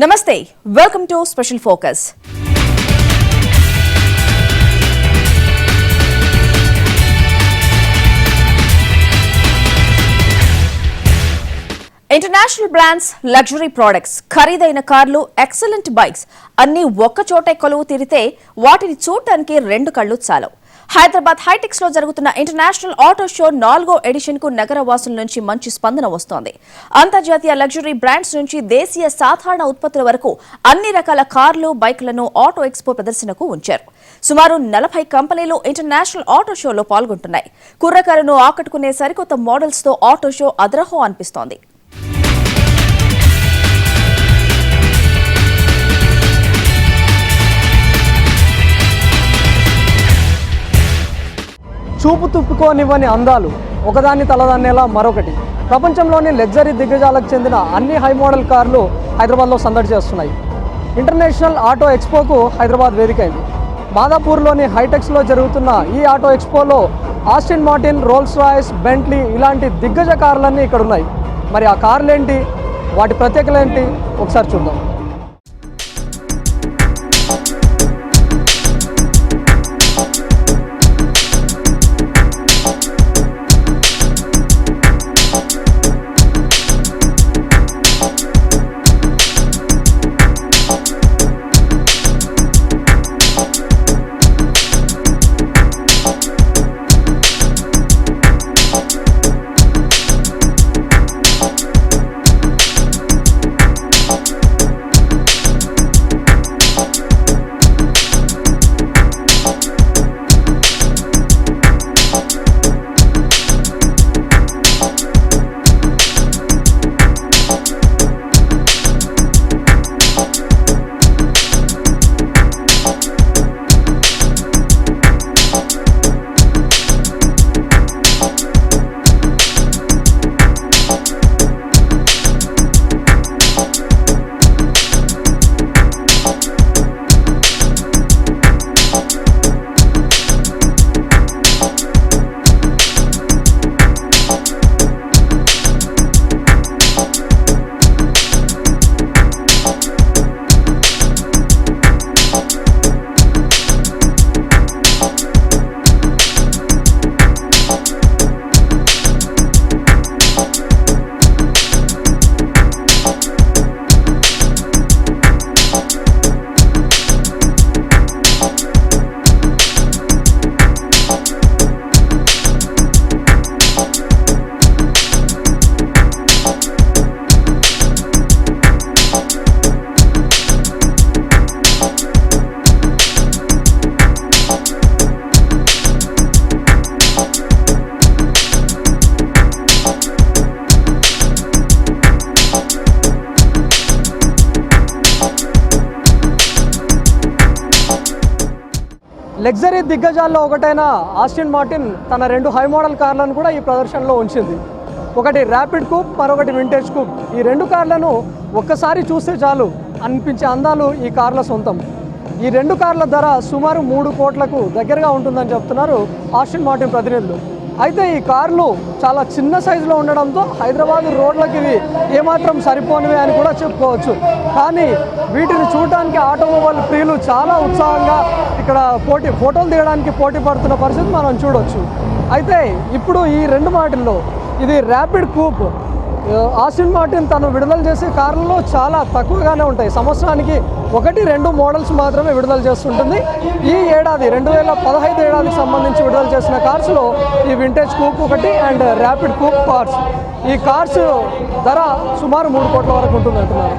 నమస్తే, welcome to special focus. International brands, luxury products, ఖరీదైన కార్లు, ఎక్సలెంట్ బైక్స్ అన్ని ఒక్కచోటే కొలువు తీరితే వాటిని చూడటానికి రెండు కళ్ళు చాలవు. హైదరాబాద్ హైటెక్స్ లో జరుగుతున్న ఇంటర్నేషనల్ ఆటో షో 4వ ఎడిషన్ కు నగర వాసుల నుంచి మంచి స్పందన వస్తోంది. అంతర్జాతీయ లగ్జరీ బ్రాండ్స్ నుంచి దేశీయ సాధారణ ఉత్పత్తుల వరకు అన్ని రకాల కార్లు, బైక్లను ఆటో ఎక్స్పో ప్రదర్శనకు ఉంచారు. సుమారు 40 కంపెనీలు ఇంటర్నేషనల్ ఆటో షోలో పాల్గొంటున్నాయి. కుర్రకారును ఆకట్టుకునే సరికొత్త మోడల్స్ తో ఆటో షో అదరహో అనిపిస్తోంది. చూపు తుప్పుకోనివ్వని అందాలు, ఒకదాన్ని తలదాన్నేలా మరొకటి. ప్రపంచంలోని లగ్జరీ దిగ్గజాలకు చెందిన అన్ని హై మోడల్ కార్లు హైదరాబాద్లో సందడి చేస్తున్నాయి. ఇంటర్నేషనల్ ఆటో ఎక్స్పోకు హైదరాబాద్ వేదికైంది. మాదాపూర్లోని హైటెక్స్లో జరుగుతున్న ఈ ఆటో ఎక్స్పోలో Aston Martin, Rolls Royce, Bentley ఇలాంటి దిగ్గజ కార్లన్నీ ఇక్కడ ఉన్నాయి. మరి ఆ కార్లు ఏంటి, వాటి ప్రత్యేకత ఏంటి, ఒకసారి చూద్దాం. లగ్జరీ దిగ్గజాల్లో ఒకటైన ఆస్టిన్ మార్టిన్ తన 2 హై మోడల్ కార్లను కూడా ఈ ప్రదర్శనలో ఉంచింది. ఒకటి ర్యాపిడ్ కూప్, మరొకటి వింటేజ్ కూప్. ఈ 2 కార్లను ఒక్కసారి చూస్తే చాలు అనిపించే అందాలు ఈ కార్ల సొంతం. ఈ 2 కార్ల ధర సుమారు 3 కోట్లకు దగ్గరగా ఉంటుందని చెప్తున్నారు ఆస్టిన్ మార్టిన్ ప్రతినిధులు. అయితే ఈ కార్లు చాలా చిన్న సైజులో ఉండడంతో హైదరాబాద్ రోడ్లకి ఇవి ఏమాత్రం సరిపోనివే అని కూడా చెప్పుకోవచ్చు. కానీ వీటిని చూడటానికి ఆటోమొబైల్ ప్రియులు చాలా ఉత్సాహంగా ఇక్కడ ఫోటోలు దిగడానికి పోటీ పడుతున్న పరిస్థితి మనం చూడవచ్చు. అయితే ఇప్పుడు ఈ 2 మాటల్లో ఇది ర్యాపిడ్ కూప్. ఆస్టిన్ మార్టిన్ తను విడుదల చేసే కార్లలో చాలా తక్కువగానే ఉంటాయి. సంవత్సరానికి 1-2 మోడల్స్ మాత్రమే విడుదల చేస్తుంటుంది. ఈ ఏడాది 2015 ఏడాదికి సంబంధించి విడుదల చేసిన కార్స్లో ఈ వింటేజ్ కూప్ ఒకటి అండ్ ర్యాపిడ్ కూప్ కార్స్. ఈ కార్స్ ధర సుమారు 3 కోట్ల వరకు ఉంటుంది అంటున్నారు.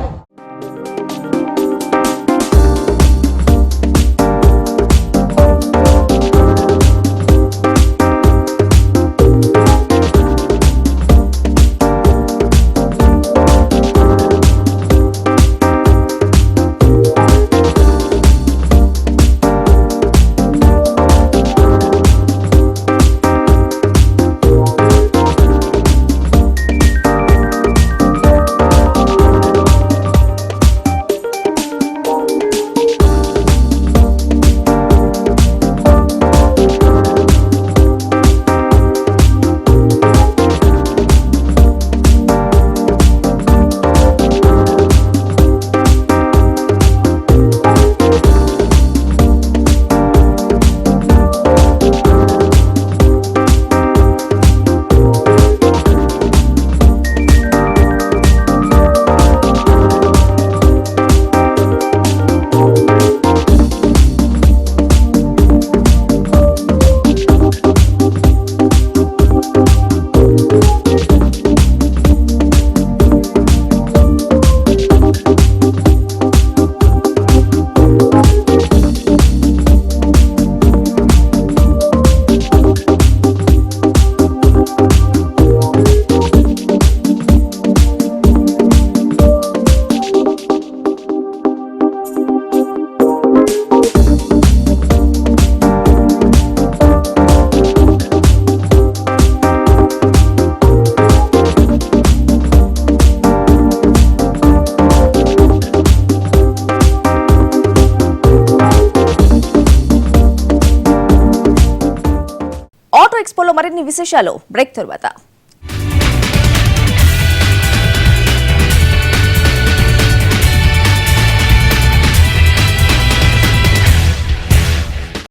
ఎక్స్పోలో మరిన్ని విశేషాలు బ్రేక్ తర్వాత.